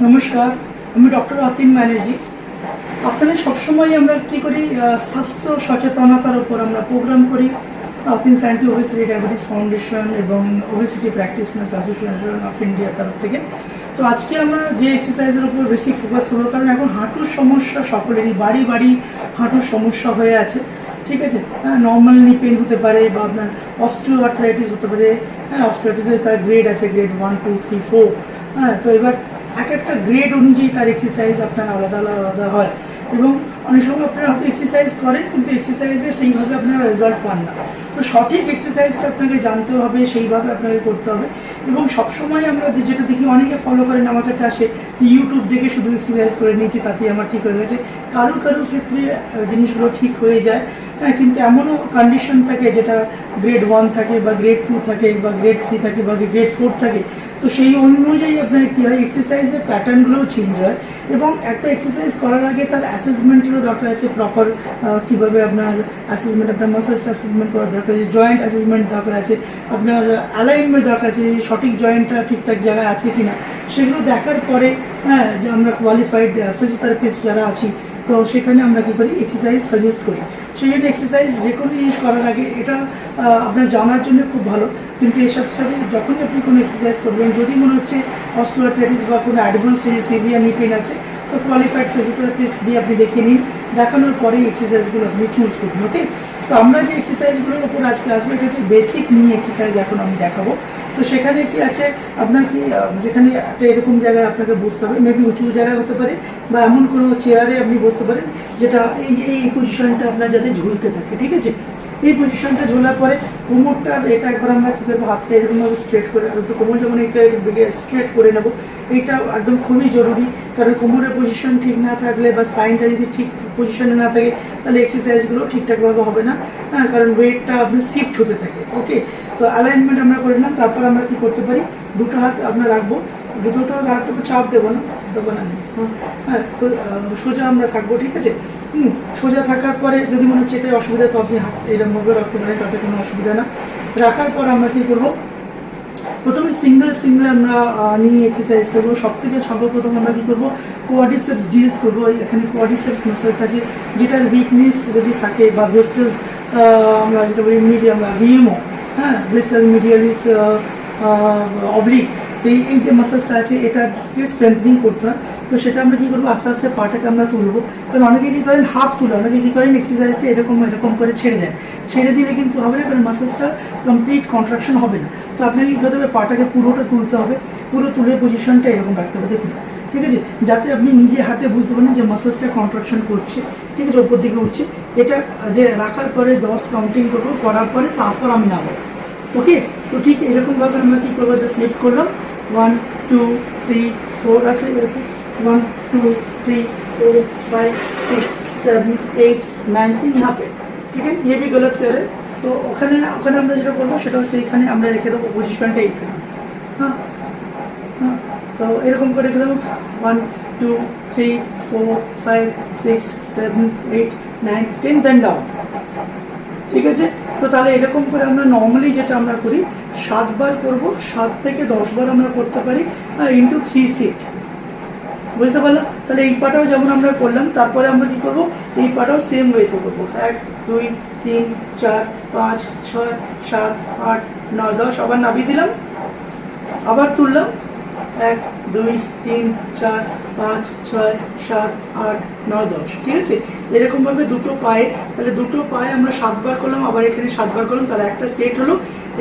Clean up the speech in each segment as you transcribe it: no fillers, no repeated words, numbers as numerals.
নমস্কার, আমি ডক্টর অতীন ব্যানার্জি। আপনাদের সবসময় আমরা কী করি, স্বাস্থ্য সচেতনতার উপর আমরা প্রোগ্রাম করি Atin anti obesity diabetes foundation এবং ওবেসিটি প্র্যাকটিশনার্স অ্যাসোসিয়েশন অফ ইন্ডিয়ার তরফ থেকে। তো আজকে আমরা যে এক্সারসাইজের উপর বেশি ফোকাস করবো, কারণ এখন হাঁটুর সমস্যা সকলেরই, বাড়ি বাড়ি হাঁটুর সমস্যা হয়ে আছে। ঠিক আছে, নর্মাল নি পেন হতে পারে বা আপনার অস্টিওআর্থ্রাইটিস হতে পারে। অস্টিওআর্থ্রাইটিসের তার গ্রেড আছে, গ্রেড 1, 2, 3, 4। তো এবার এক একটা গ্রেড অনুযায়ী তার এক্সারসাইজ আপনার আলাদা আলাদা হয়, এবং অনেক সময় আপনারা হয়তো এক্সারসাইজ করেন কিন্তু এক্সারসাইজে সেইভাবে আপনারা রেজাল্ট পান না। তো সঠিক এক্সারসাইজটা আপনাকে জানতে হবে, সেইভাবে আপনাকে করতে হবে। এবং সবসময় আমরা যেটা দেখি, অনেকে ফলো করেন, আমার কাছে আসে ইউটিউব দেখে শুধু এক্সারসাইজ করে নিয়েছি, তাতেই আমার ঠিক হয়ে গেছে। কারো ক্ষেত্রে জিনিসগুলো ঠিক হয়ে যায়, কিন্তু এমনও কন্ডিশন থাকে যেটা গ্রেড 1 থাকে বা গ্রেড 2 থাকে বা গ্রেড 3 থাকে বা গ্রেড 4 থাকে। তো সেই অনুযায়ী আপনার কী হয়, এক্সারসাইজের প্যাটার্নগুলোও চেঞ্জ হয়। এবং একটা এক্সারসাইজ করার আগে তার অ্যাসেসমেন্টেরও দরকার আছে, প্রপার কীভাবে আপনার অ্যাসেসমেন্ট, আপনার মাসেলস অ্যাসেসমেন্ট করার দরকার আছে, জয়েন্ট অ্যাসেসমেন্ট দরকার আছে, আপনার অ্যালাইনমেন্ট দরকার আছে, সঠিক জয়েন্টটা ঠিকঠাক জায়গায় আছে কি না, সেগুলো দেখার পরে যে আমরা কোয়ালিফাইড ফিজিওথেরাপিস্ট যারা আছি, তো সেখানে আমরা কী করি, এক্সারসাইজ সাজেস্ট করি। সেই জন্য এক্সারসাইজ যে কোনো জিনিস করার আগে এটা আপনার জানার জন্য খুব ভালো। কিন্তু এর সাথে সাথে যখনই আপনি কোনো এক্সারসাইজ করবেন, যদি মনে হচ্ছে অস্টিওআর্থ্রাইটিস বা কোনো অ্যাডভান্স সিভিয়ার নি পেন আছে, তো কোয়ালিফাইড ফিজিওথেরাপিস্ট দিয়ে আপনি দেখে নিন, দেখানোর পরেই এক্সারসাইজগুলো আপনি চুজ করুন। ওকে, তো আমরা যে এক্সারসাইজগুলোর উপর আজকে আসবো, এটা হচ্ছে বেসিক নি এক্সারসাইজ এখন আমি দেখাবো। তো সেখানে কি আছে, আপনার কি যেখানে একটা এরকম জায়গায় আপনাকে বসতে হবে, মেবি উঁচু জায়গায় হতে পারে বা এমন কোনো চেয়ারে আপনি বসতে পারেন যেটা এই পজিশনটা আপনার যাতে ঝুলতে থাকে। ঠিক আছে, এই পজিশনটা ঝোলার পরে কোমরটা এটা একবার আমরা কী করবো, হাতটা এরকমভাবে স্ট্রেট করে, তো কোমর যেমন এটা স্ট্রেট করে নেবো। এইটা একদম খুবই জরুরি, কারণ কোমরের পজিশন ঠিক না থাকলে বা স্পাইনটা যদি ঠিক পজিশনে না থাকে, তাহলে এক্সারসাইজগুলো ঠিকঠাকভাবে হবে না। কারণ ওয়েটটা আপনি শিফট হতে থাকে। ওকে, তো অ্যালাইনমেন্ট আমরা করে নিলাম। তারপর আমরা কী করতে পারি, দুটো হাত আমরা রাখবো, দুটো হাতের উপর চাপ দেবো না, তো সোজা আমরা থাকবো। ঠিক আছে, সোজা থাকার পরে যদি মনে হচ্ছে এটাই অসুবিধা, তো আপনি হাত এরকমভাবে রাখতে পারেন, তাতে কোনো অসুবিধা না। রাখার পর আমরা কী করবো, প্রথমে সিঙ্গেল আমরা নিয়ে এক্সারসাইজ করবো। সর্বপ্রথম আমরা কী করবো, কোয়াড্রিসেপস ডিলস করবো। এখানে কোয়াড্রিসেপস মাসেলস আছে, যেটার উইকনেস যদি থাকে, বা ভেস্টাস আমরা যেটা বলি মিডিয়াম ভিএমও, ভেস্টাস মিডিয়ালিস অবলিক, এই যে মাসেলসটা আছে এটাকে স্ট্রেংথেনিং করতে হয়। তো সেটা আমরা কী করবো, আস্তে আস্তে পাটাকে আমরা তুলবো। কারণ অনেকে কী করেন হাফ তুলে, অনেকে কী করেন এক্সারসাইজটা এরকম করে ছেড়ে দেন। ছেড়ে দিলে কিন্তু হবে না, কারণ মাসেলসটা কমপ্লিট কন্ট্রাকশন হবে না। তো আপনাকে কী করতে হবে, পাটাকে পুরোটা তুলতে হবে, পুরো তুলে পজিশনটা এরকম রাখতে হবে। দেখুন, ঠিক আছে, যাতে আপনি নিজে হাতে বুঝতে পারেন যে মাসেলসটা কন্ট্রাকশন করছে। ঠিক আছে, ওপর দিকে উঠছে। এটা যে রাখার পরে 10 কাউন্টিং করবো, করার পরে তারপর আমি নামবো। ওকে, তো ঠিক এরকমভাবে আমরা কী করবো, জাস্ট লিফট করলাম, 1, 2, 3, 4, 1, 2, 3, 4, 5, 6, 7, 8, 9, यहाँ पे। ठीक है, ये भी गलत करे। तो ওখানে আমরা যেটা করবো সেটা হচ্ছে এখানে আমরা রেখে দেবো পজিশনটা এইখানে। তো এরকম করে রেখে দেবো, 1, 2, 3, 4, 5, 6, 7, 8, 9, 10, দেন ডাউন। ঠিক আছে, তো তাহলে এরকম করে আমরা নর্মালি যেটা আমরা করি 7 বার করবো, 7 থেকে 10 বার আমরা করতে পারি, ইন্টু 3 সেট। বুঝতে পারলাম? তাহলে এই পাটাও যেমন আমরা করলাম, তারপরে আমরা কী করবো, এই পাটাও সেম ওয়েতে করবো। 1, 2, 3, 4, 5, 6, 7, 8, 9, 10, আবার নামিয়ে দিলাম, আবার তুললাম, 1, 2, 3, 4, 5, 6, 7, 8, 9, 10। ঠিক আছে, এরকমভাবে দুটো পায়ে, তাহলে দুটো পায়ে আমরা 7 বার করলাম, আবার এখানে 7 বার করলাম, তাহলে একটা সেট হলো।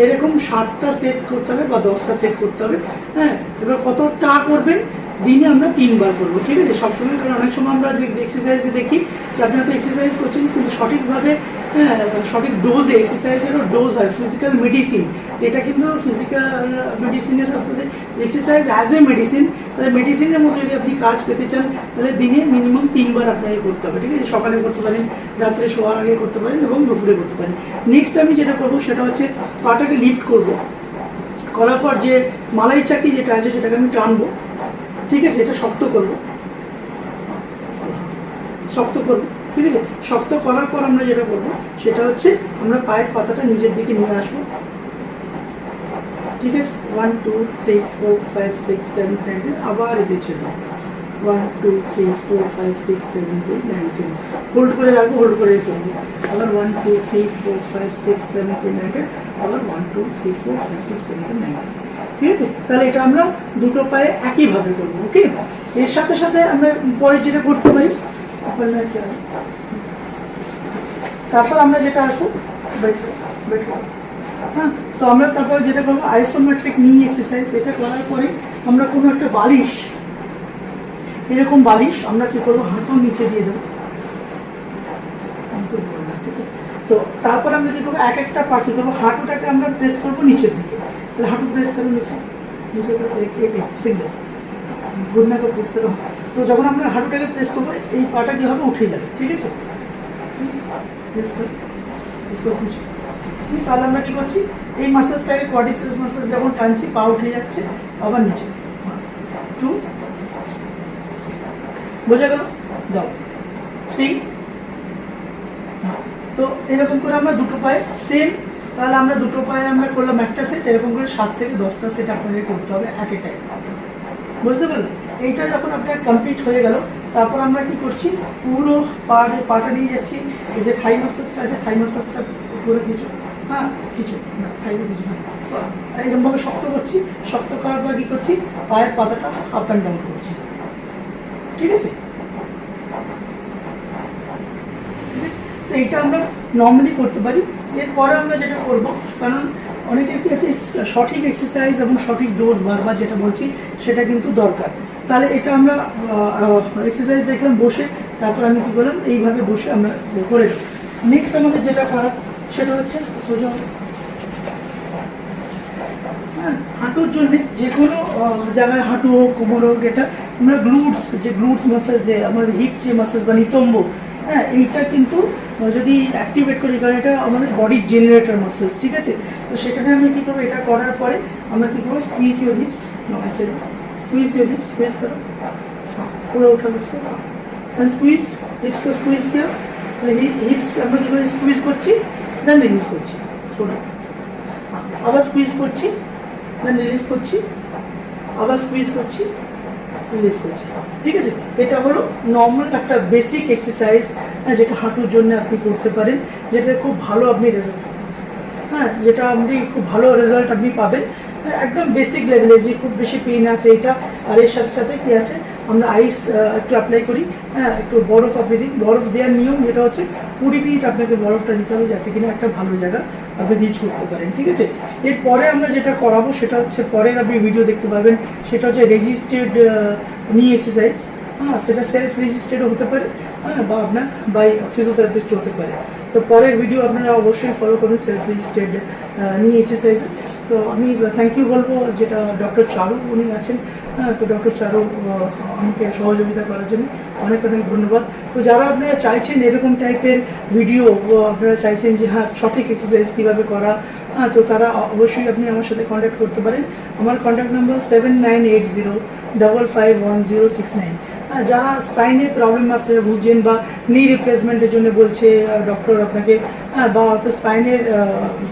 এরকম 7টা সেট করতে হবে বা 10টা সেট করতে হবে। এবার কতটা করবেন, দিনে আমরা 3 বার করবো। ঠিক আছে, সবসময়, কারণ অনেক সময় আমরা যে এক্সারসাইজে দেখি যে আপনি হয়তো এক্সারসাইজ করছেন কিন্তু সঠিকভাবে সঠিক ডোজে, এক্সারসাইজেরও ডোজ হয়, ফিজিক্যাল মেডিসিন। এটা কিন্তু ফিজিক্যাল মেডিসিনের সাথে এক্সারসাইজ অ্যাজ এ মেডিসিন। তাহলে মেডিসিনের মধ্যে যদি আপনি কাজ পেতে চান, তাহলে দিনে মিনিমাম 3 বার আপনাকে করতে হবে। ঠিক আছে, সকালে করতে পারেন, রাত্রে শোয়ার আগে করতে পারেন এবং দুপুরে করতে পারেন। নেক্সট আমি যেটা করবো সেটা হচ্ছে পাটাকে লিফট করব, করার পর যে মালাই চাকি যেটা আছে সেটাকে আমি টানবো। ঠিক আছে, এটা শক্ত করব। ঠিক আছে, শক্ত করার পর আমরা যেটা করবো সেটা হচ্ছে আমরা পায়ের পাতাটা নিজের দিকে নিয়ে আসবো। ঠিক আছে 1 2 3 4 5 6 7 8 আবার এতে চলে 1 2 3 4 5 6 7 8 9 10 হোল্ড করে রাখবো, হোল্ড করে করবো আবার 1 2 3 4 5 6 7 8 9 আবার 1 2 3 4 5 6 7 8 9 ঠিক আছে। তাহলে এটা আমরা দুটো পায়ে একইভাবে করবো। ওকে, এর সাথে সাথে আমরা পরে যেটা করতে পারি, তারপর আমরা যেটা আসবো হ্যাঁ, তো আমরা তারপর যেটা করবো আইসোমেট্রিক নি এক্সারসাইজ। এটা করার পরে আমরা কোনো একটা বালিশ, এরকম বালিশ আমরা কি করবো হাঁটুর নিচে দিয়ে দেবো। তো তারপর আমরা কি করবো এক একটা পা কি করবো হাঁটুটাকে আমরা প্রেস করবো নিচের দিকে। তাহলে হাঁটু প্রেস করবো নিচে, নিচে সিঙ্গেল ঘূর্ণা করে প্রেস করবো। তো যখন আমরা হাঁটুটাকে প্রেস করবো এই পাটা কি হবে উঠে যাবে। ঠিক আছে, প্রেস করে কিছু। তাহলে আমরা কি করছি এই মাসাজটাকে কোয়াড্রিসেপস মাসাজ যখন টানছি পা উঠে যাচ্ছে আবার নিচে। 2 বোঝা গেল, দাও 3। তো এরকম করে আমরা দুটো পায়ে সেম, তাহলে আমরা দুটো পায়ে আমরা করলাম একটা সেট, এরকম করে 7 থেকে 10টা সেট আপনাকে করতে হবে এক এ টাইম। বুঝতে পারলেন? এইটা যখন আপনার কমপ্লিট হয়ে গেল তারপর আমরা কি করছি পুরো পাটা নিয়ে যাচ্ছি। এই যে থাই মাসাজটা আছে, থাই মাসাজটা পুরো কিছু হ্যাঁ কিছু না থাইলে কিছু না, এরকমভাবে শক্ত করছি। শক্ত করার পর কি করছি পায়ের পাতাটা আপ অ্যান্ড ডাউন করছি। ঠিক আছে, তো এইটা আমরা নর্মালি করতে পারি। এরপরে আমরা যেটা করবো, কারণ অনেকের কি আছে সঠিক এক্সারসাইজ এবং সঠিক ডোজ বারবার যেটা বলছি সেটা কিন্তু দরকার। তাহলে এটা আমরা এক্সারসাইজ দেখলাম বসে, তারপর আমি কি করলাম এইভাবে বসে আমরা করে দেবো। নেক্সট আমাদের যেটা করার সেটা হচ্ছে সোজা হ্যাঁ হাঁটুর জন্য যে কোনো জায়গায় হাঁটু হোক কোমর হোক, এটা আমরা গ্লুটস যে গ্লুটস মাসাজ যে আমাদের হিপ যে মাসাজ বা নিতম্ব হ্যাঁ এইটা কিন্তু যদি অ্যাক্টিভেট করি, কারণ এটা আমাদের বডির জেনারেটর মাসেলস। ঠিক আছে, তো সেখানে আমি কী করবো এটা করার পরে আমরা কী করবো squeeze your hips, squeeze your hips, squeeze করো পুরো উঠা বসে স্কুইজ হিপসকে স্কুইজ করো। হিপস আমরা কী করে স্কুইজ করছি দেন রিলিজ করছি, ছোটো আবার স্কুইজ করছি দেন রিলিজ করছি, আবার স্কুইজ করছি রিলিজ করছি। ঠিক আছে, এটা হলো নর্মাল একটা বেসিক এক্সারসাইজ যেটা হাঁটুর জন্য আপনি করতে পারেন, যেটাতে খুব ভালো আপনি রেজাল্ট হ্যাঁ যেটা আপনি খুব ভালো রেজাল্ট আপনি পাবেন একদম বেসিক লেভেলে, যে খুব বেশি পেইন আছে এটা। আর এর সাথে সাথে কি আছে আমরা আইস একটু অ্যাপ্লাই করি হ্যাঁ, একটু বরফ আপনি দিন। বরফ দেওয়ার নিয়ম যেটা হচ্ছে 20 মিনিট আপনাকে বরফটা দিতে হবে যাতে কিনা একটা ভালো জায়গা আপনি রিচ করতে পারেন। ঠিক আছে, এরপরে আমরা যেটা করাবো সেটা হচ্ছে পরের আপনি ভিডিও দেখতে পারবেন, সেটা হচ্ছে রেজিস্টার্ড নি এক্সারসাইজ। হ্যাঁ, সেটা সেলফ রেজিস্টার্ডও হতে পারে হ্যাঁ, বা আপনার বাই ফিজিওথেরাপিস্ট হতে পারে। তো পরের ভিডিও আপনারা অবশ্যই ফলো করুন সেলফ রেজিস্টার্ড নি এক্সারসাইজ। তো আমি থ্যাংক ইউ বলবো যেটা ডক্টর চারু উনি আছেন হ্যাঁ, তো ডক্টর চারু আমাকে সহযোগিতা করার জন্য অনেক অনেক ধন্যবাদ। তো যারা আপনারা চাইছেন এরকম টাইপের ভিডিও, আপনারা চাইছেন যে হ্যাঁ সঠিক এক্সারসাইজ কীভাবে করা হ্যাঁ, তো তারা অবশ্যই আপনি আমার সাথে কন্ট্যাক্ট করতে পারেন। আমার কন্ট্যাক্ট নাম্বার 7980551069। যারা স্পাইনের প্রবলেম আপনারা বুঝছেন বা নি রিপ্লেসমেন্টের জন্য বলছে ডক্টর আপনাকে বা স্পাইনের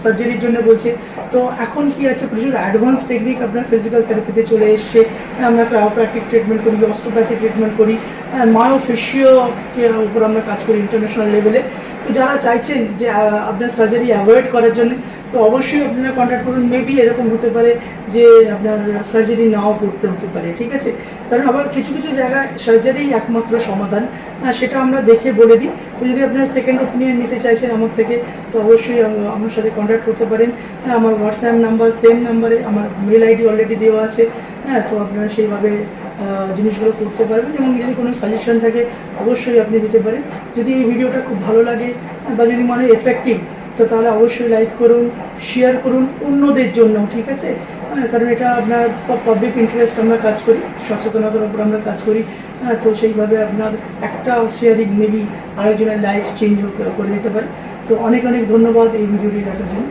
সার্জারির জন্য বলছে, তো এখন কি আছে প্রচুর অ্যাডভান্স টেকনিক আপনার ফিজিক্যাল থেরাপিতে চলে এসছে। আমরা ক্রায়োপ্র্যাকটিক ট্রিটমেন্ট করি, অস্টিওপ্যাথি ট্রিটমেন্ট করি, মায়োফেশিওর উপর আমরা কাজ করি ইন্টারন্যাশনাল লেভেলে। তো যারা চাইছেন যে আপনার সার্জারি অ্যাভয়েড করার জন্য, তো অবশ্যই আপনারা কন্ট্যাক্ট করুন। মেবি এরকম হতে পারে যে আপনার সার্জারি নাও করতে হতে পারে। ঠিক আছে, কারণ আবার কিছু কিছু জায়গায় সার্জারি একমাত্র সমাধান, সেটা আমরা দেখে বলে দিই। তো যদি আপনারা সেকেন্ড ওপিনিয়ন নিতে চাইছেন আমার থেকে, তো অবশ্যই আমার সাথে কন্ট্যাক্ট করতে পারেন। আমার হোয়াটসঅ্যাপ নাম্বার সেম নাম্বারে, আমার মেল আইডি অলরেডি দেওয়া আছে হ্যাঁ, তো আপনারা সেইভাবে জিনিসগুলো করতে পারবেন এবং যদি কোনো সাজেশন থাকে অবশ্যই আপনি দিতে পারেন। যদি এই ভিডিওটা খুব ভালো লাগে বা যদি মনে হয় এফেক্টিভ, তো তাহলে অবশ্যই লাইক করুন, শেয়ার করুন অন্যদের জন্য। ঠিক আছে, কারণ এটা আপনার সব পাবলিক ইন্টারেস্ট আমরা কাজ করি, সচেতনতার উপর আমরা কাজ করি। তো সেইভাবে আপনার একটা শেয়ারিং মেবি আরেকজনের লাইফ চেঞ্জ করে দিতে পারে। তো অনেক অনেক ধন্যবাদ এই ভিডিওটি দেখার জন্য।